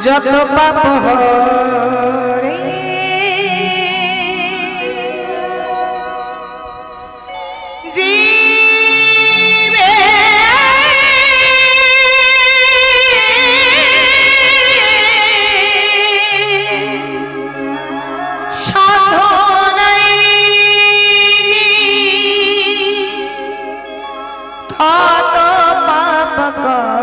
যত পাপ হরে জীবে সাধনাই তত পাপ করে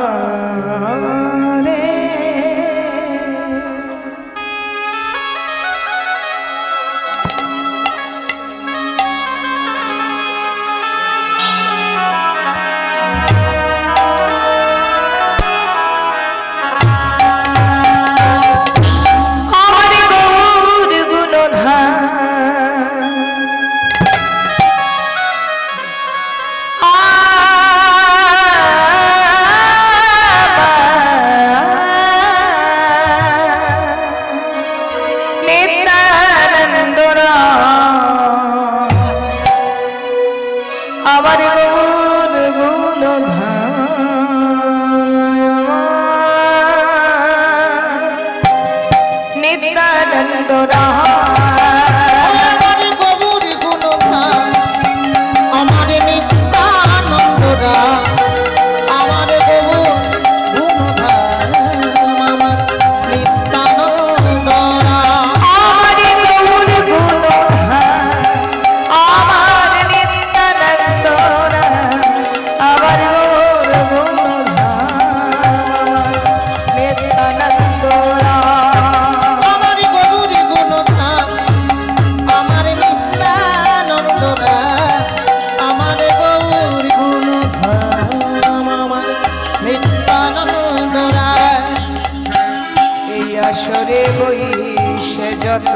আসরে বইসে যত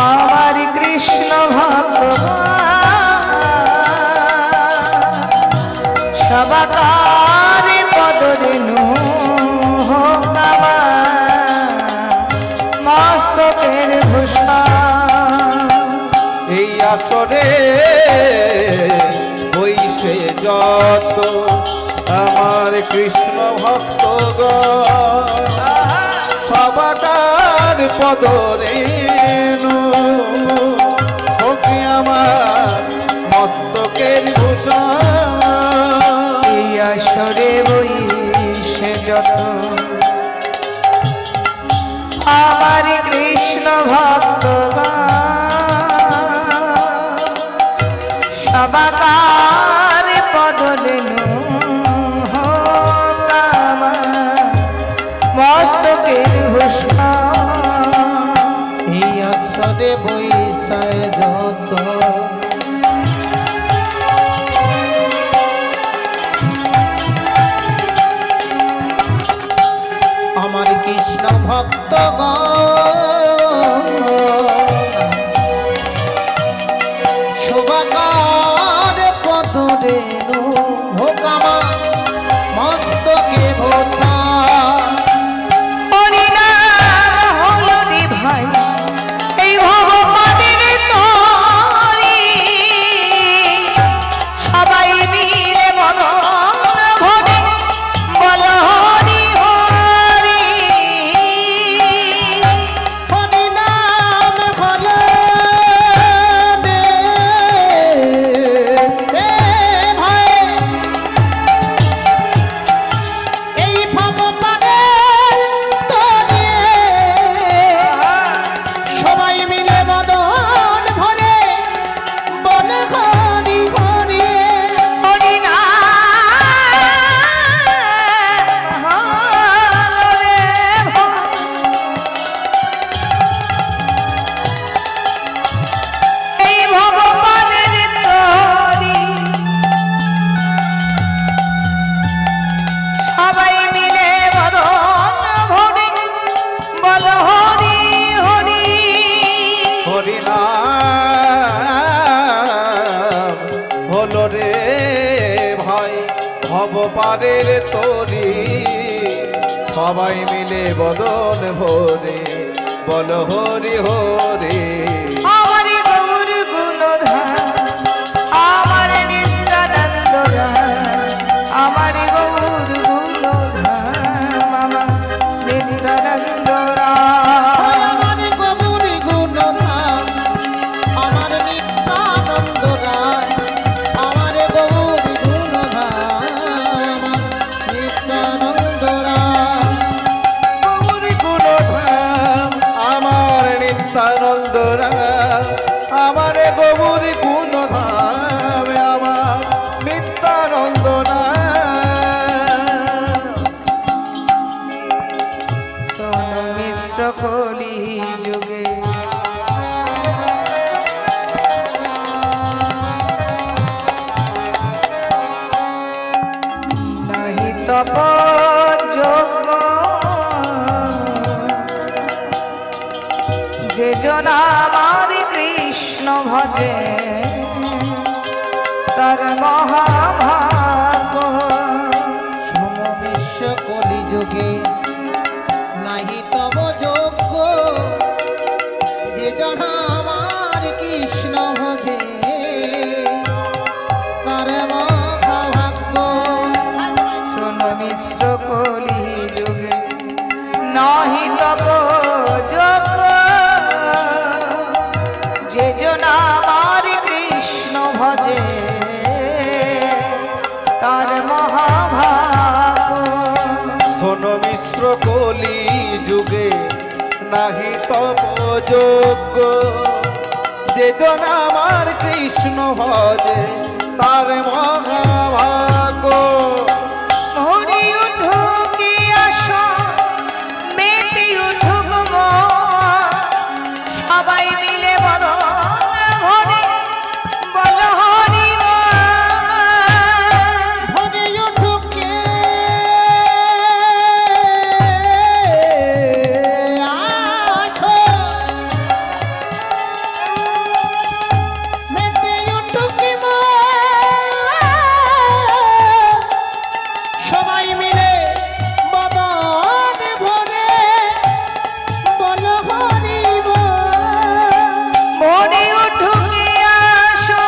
আমার কৃষ্ণ ভক্ত সবাকার পদরেণু হোক মস্তকের ভূষণ। এই আসরে বইসে যত আমার কৃষ্ণ ভক্ত সবাকার পদরেণু হোক আমার মস্তকের ভূষণ। এই আসরে বইসে যত আমার কৃষ্ণ ভক্ত সবাকার পদরেণু মস্তকের ভূষণ। এই আসরে বৈশায় যত আমার কৃষ্ণ ভক্ত শোভাকার পদরেণু হোক আমার মস্তকে ভূষণ। হলো রে ভাই ভবপারের তরি সবাই মিলে বদন ভরে বল হরি হরি। আমার গৌর গুণধাম আমার নিত্যানন্দ আমার গৌর গুণধাম আমার গৌর গুণধাম আমার নিত্যানন্দ শোনো মিশ্র কলি যুগে নাহি তপ যোগ্য যে জন আমার কৃষ্ণ ভজে তার মহাভাগ্য। সমবিশ্ব কলিযুগে নাহি তব যোগ্য যে জন আমার কৃষ্ণ ভজে তার মহাভাগ্য। শোনো মিশ্র কলি যুগে নাহি তপ যোগ্য যে জন আমার কৃষ্ণ ভজে তার মহাভাগ্য। শোনো মিশ্র কলি যুগে নাহি তপ যোগ্য যে জন আমার কৃষ্ণ ভজে তার মহাভাগ্য। হরি উঠুক আশা মেতে উঠুক মন সবাই মিলে বল হরি বল হরি ভরে উঠুকে আসো মেতে উঠুকে সবাই মিলে বদন ভরে বল হরি হরি উঠুক আশা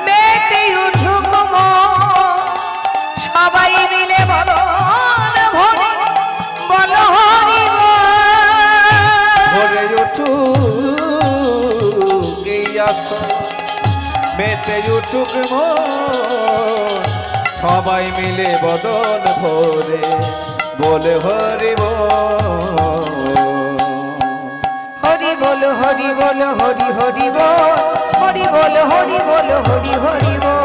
মেতে উঠুক মন সবাই মিলে বল হরি বল হরি ভরে উঠুক এই আশা মেতে উঠুক মন সবাই মিলে বদন ভরে বলে হরি হরি বল হরি বল হরি হরি বল হরি বল হরি বল হরি হরি বল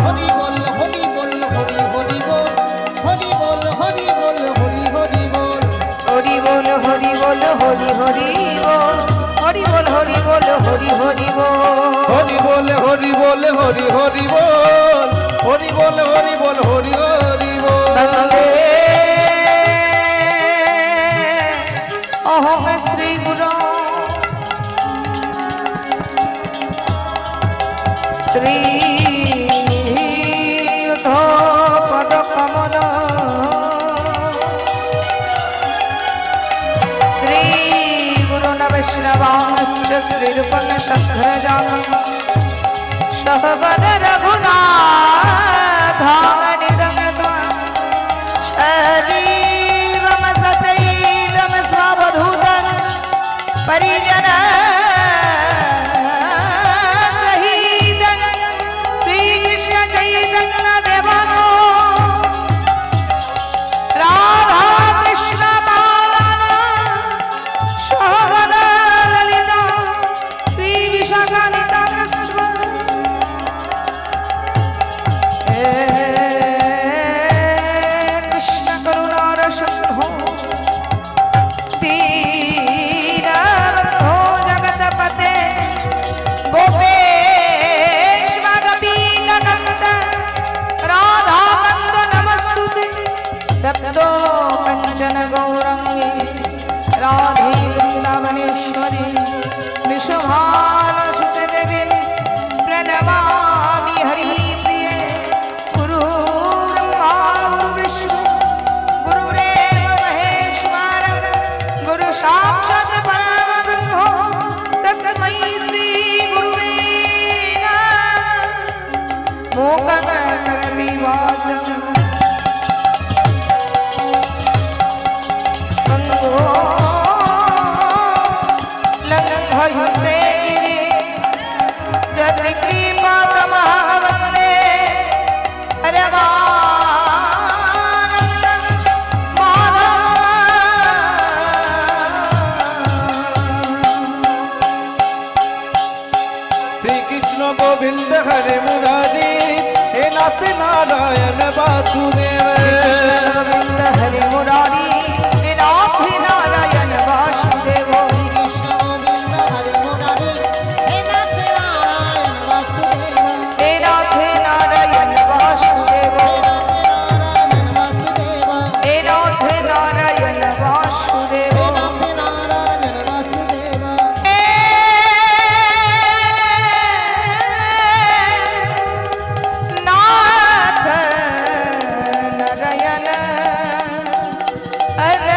হরি বল হরি বল হরি হরি বল হরি বল হরি বল হরি হরি বল হরি বল হরি বল হরি হরি বল হরি বল হরি বল হরি হরি বল হরি বলে হরি বলে হরি হরি বল হরি বলে হরি বল হরি হরি বল। অহং শ্রী গুরু শ্রী পদ কমল শ্রী গুরু বৈষ্ণবাংশ্চ শ্রীরূপং শঙ্করজাতং সহগণ রঘুনাথামনিদং ত্বং সজীवं सतैलं स्ववधूतं परिजन सहितं श्रीकृष्ण चैतन्य देवनो राधा कृष्ण बालाना सहगण ललिता श्री विशाखान्विता कृष्ण कृष्ण करुणा रसंहो दीनबंधो जगतपते गोपेश गोपीकान्त राधा कान्त नमस्तुते तप्तो कंचन गौरंगी राधे वृंदावनेश्वरी विश्वभानुसुते देवी प्रणमामि हरिप्रिये गुरु ब्रह्मा गुरु विष्णु गुरुरेव महेश्वरः गुरु साक्षात् परब्रह्म तस्मै श्री गुरुवे नमः। मूकं करोति वाचं पंगुं लङ्घयते गिरिं जगत्कृपातमः वन्दे परमानन्दं माधवम्। श्री कृष्ण गोविंद हरे मुरारी हे नाथ नारायण वासुदेव गोविंद हरे मुरारी हे नाथ नारायण वासुदेव कृष्ण गोविंद हरे मुरारी हे नाथ नारायण वासुदेव हे नाथ नारायण वासुदेव हे नाथ नारायण वासुदेव हे नाथ नारायण वासुदेव हे नाथ नाथ नारायण नारायण